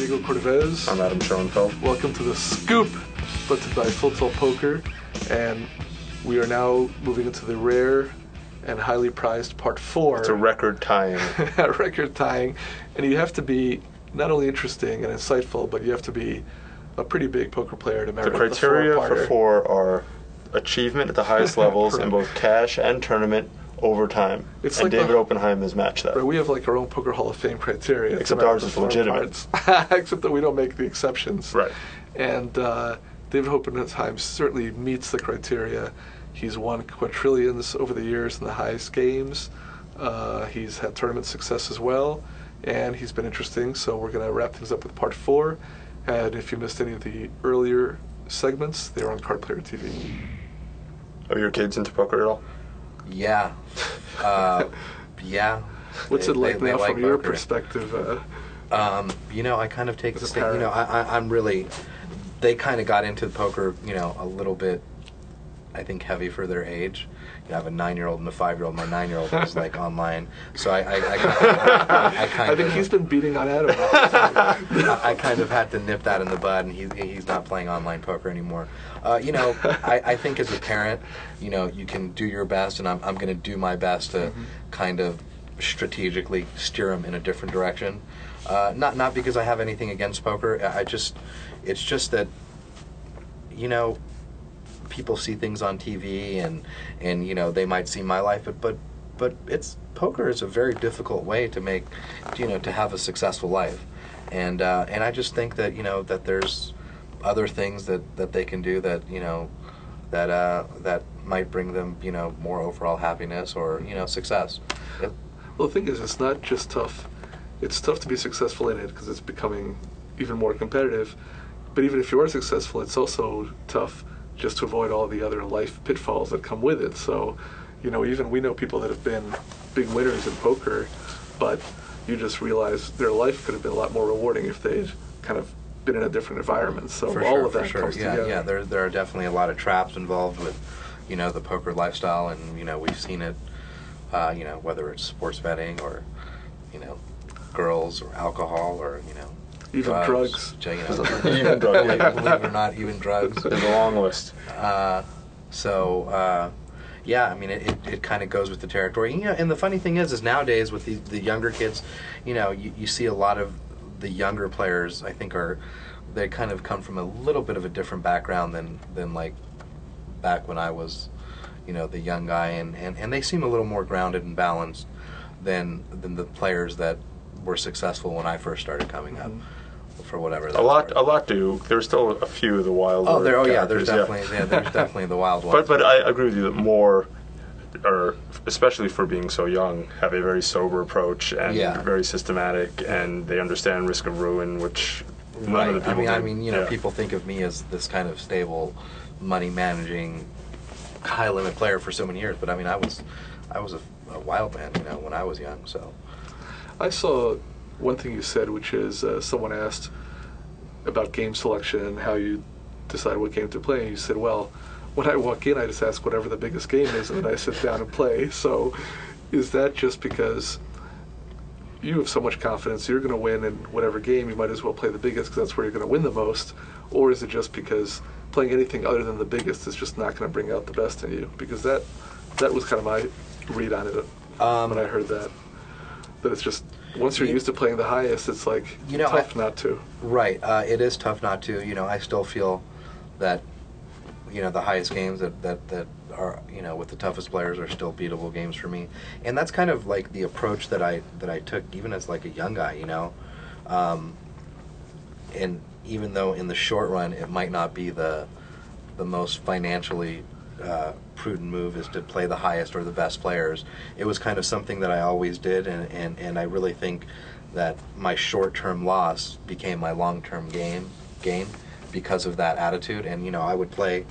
Diego Cordovez. I'm Adam Schoenfeld. Welcome to The Scoop, brought to you by Full Tilt Poker. And we are now moving into the rare and highly prized part 4. It's a record tying. Record tying. And you have to be not only interesting and insightful, but you have to be a pretty big poker player to merit The criteria for 4 are achievement at the highest levels in both cash and tournament over time. It's and like David Oppenheim has matched that. Right, we have like our own Poker Hall of Fame criteria. Except ours is legitimate. Except that we don't make the exceptions. Right. And David Oppenheim certainly meets the criteria. He's won quadrillions over the years in the highest games. He's had tournament success as well. And he's been interesting, so we're going to wrap things up with part 4. And if you missed any of the earlier segments, they're on Card Player TV. Are your kids into poker at all? Yeah. Yeah. What's it like now from your perspective? I kind of take the state. I'm really. They kind of got into poker, a little bit, I think, heavy for their age. I have a 9-year-old and a 5-year-old. My 9-year-old is like online, so I think he's been beating on Adam. I kind of had to nip that in the bud, and he's not playing online poker anymore. I think as a parent, you can do your best, and I'm going to do my best to kind of strategically steer them in a different direction. Not because I have anything against poker. It's just that, people see things on TV and they might see my life, but poker is a very difficult way to make, to have a successful life, and I just think that that there's other things that they can do that that might bring them more overall happiness or success. Yep. Well, the thing is, it's not just tough. It's tough to be successful in it because it's becoming even more competitive. But even if you are successful, it's also tough just to avoid all the other life pitfalls that come with it. So, even we know people that have been big winners in poker, but you just realize their life could have been a lot more rewarding if they'd kind of been in a different environment. So all of that comes together. Yeah, there are definitely a lot of traps involved with, the poker lifestyle, and we've seen it, whether it's sports betting or, girls or alcohol or even drugs. Even drugs. Believe it or not, even drugs. There's a long list. It kind of goes with the territory. And the funny thing is nowadays with the younger kids, you see a lot of the younger players, I think, they kind of come from a little bit of a different background than like back when I was, the young guy, and they seem a little more grounded and balanced than the players that were successful when I first started coming up. For whatever. A lot do. There's still a few of the wild. There's definitely the wild ones. But I agree with you that more, or especially for being so young, have a very sober approach and very systematic, and they understand risk of ruin, which none of the people do. People think of me as this kind of stable, money managing, high limit player for so many years, but I was a wild man, when I was young. So I saw one thing you said, which is someone asked about game selection and how you decide what game to play. And you said, well, when I walk in, I just ask whatever the biggest game is, and then I sit down and play. So is that just because you have so much confidence you're going to win in whatever game, you might as well play the biggest because that's where you're going to win the most? Or is it just because playing anything other than the biggest is just not going to bring out the best in you? Because that was kind of my read on it when I heard that. That it's just, once you're used to playing the highest, it's like tough not to. Right. It is tough not to. I still feel that, the highest games that are, with the toughest players are still beatable games for me. And that's kind of like the approach that I took even as like a young guy, and even though in the short run it might not be the most financially prudent move is to play the highest or the best players, it was kind of something that I always did, and I really think that my short-term loss became my long-term gain because of that attitude. And I would play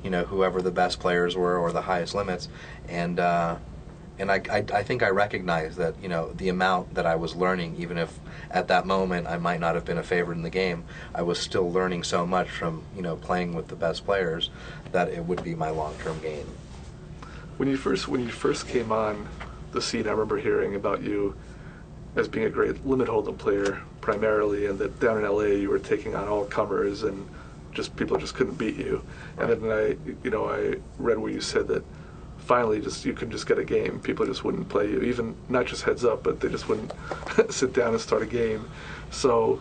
whoever the best players were or the highest limits, and I think I recognized that the amount that I was learning, even if at that moment I might not have been a favorite in the game, I was still learning so much from playing with the best players that it would be my long-term gain. When you first came on the scene, I remember hearing about you as being a great limit hold'em player primarily, and that down in LA you were taking on all comers and people just couldn't beat you. Right. And then I read where you said that finally you could just get a game. People just wouldn't play you, even not just heads up, but they just wouldn't sit down and start a game. So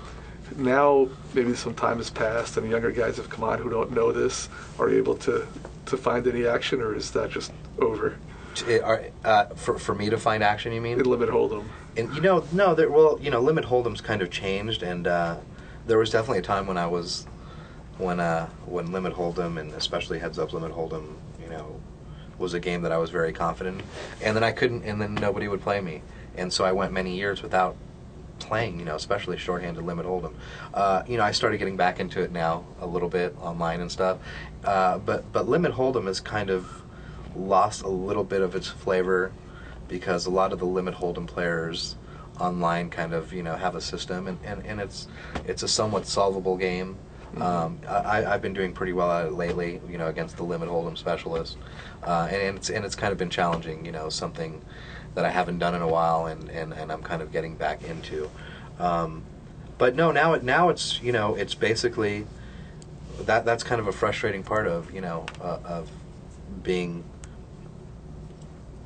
now maybe some time has passed and younger guys have come on who don't know this. Are you able to find any action, or is that just over? For me to find action, you mean? In limit hold'em. And no, limit hold'em's kind of changed, and there was definitely a time when when limit hold'em, and especially heads up limit hold'em, was a game that I was very confident in, and then I couldn't, and then nobody would play me, and so I went many years without playing, especially shorthanded limit hold'em. I started getting back into it now a little bit online and stuff, but limit hold'em has kind of lost a little bit of its flavor because a lot of the limit hold'em players online kind of have a system, and it's a somewhat solvable game. I've been doing pretty well at it lately, against the limit hold'em specialist, and it's kind of been challenging, something that I haven't done in a while, and I'm kind of getting back into. But no, now it's it's basically that's kind of a frustrating part of of being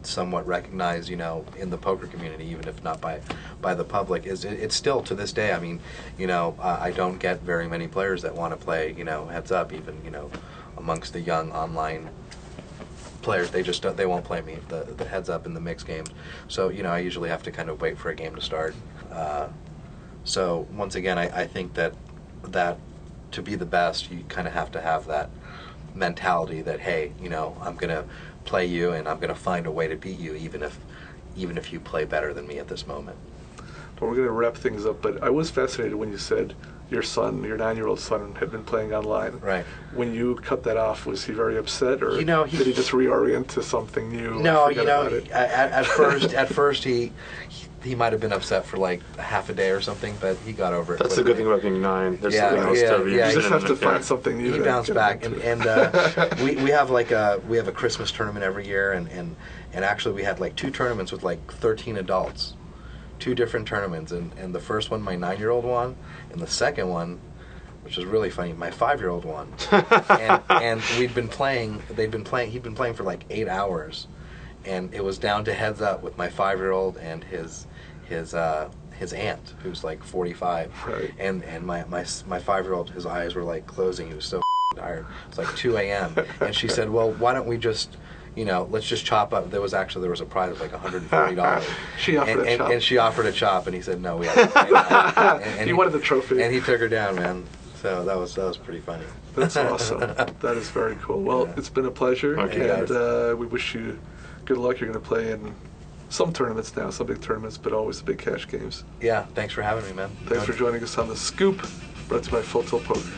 somewhat recognized, in the poker community, even if not by the public. It's still to this day. I mean, I don't get very many players that want to play, heads up, even amongst the young online players. They won't play me the heads up in the mixed games. So I usually have to kind of wait for a game to start. So once again, I think that to be the best, you kind of have to have that mentality that, hey, I'm gonna play you, and I'm going to find a way to beat you, even if you play better than me at this moment. Well, we're going to wrap things up, but I was fascinated when you said your 9-year-old son, had been playing online. Right. When you cut that off, was he very upset, or did he just reorient to something new? No, at first he might have been upset for like half a day or something, but he got over it. That's the good thing about being 9. There's something else to be You just have to find something new. He bounced back, and we have a Christmas tournament every year, and actually we had like 2 tournaments with like 13 adults, 2 different tournaments, and the first one my 9-year-old won, and the second one, which was really funny, my 5-year-old won, and he'd been playing for like 8 hours. And it was down to heads up with my 5-year-old and his aunt, who's like 45. Right. And my 5-year-old, his eyes were like closing. He was so tired. It's like 2 a.m. And she said, well, why don't we just, let's just chop up. There was a prize of like $140. She offered a chop. And she offered a chop, and he said, no, we have to pay that. And he wanted the trophy. And he took her down, man. So that was pretty funny. That's awesome. That is very cool. Well, It's been a pleasure. Okay. And we wish you good luck. You're going to play in some tournaments now, some big tournaments, but always the big cash games. Yeah, thanks for having me, man. Thanks for joining us on The Scoop, brought to you by Full Tilt Poker.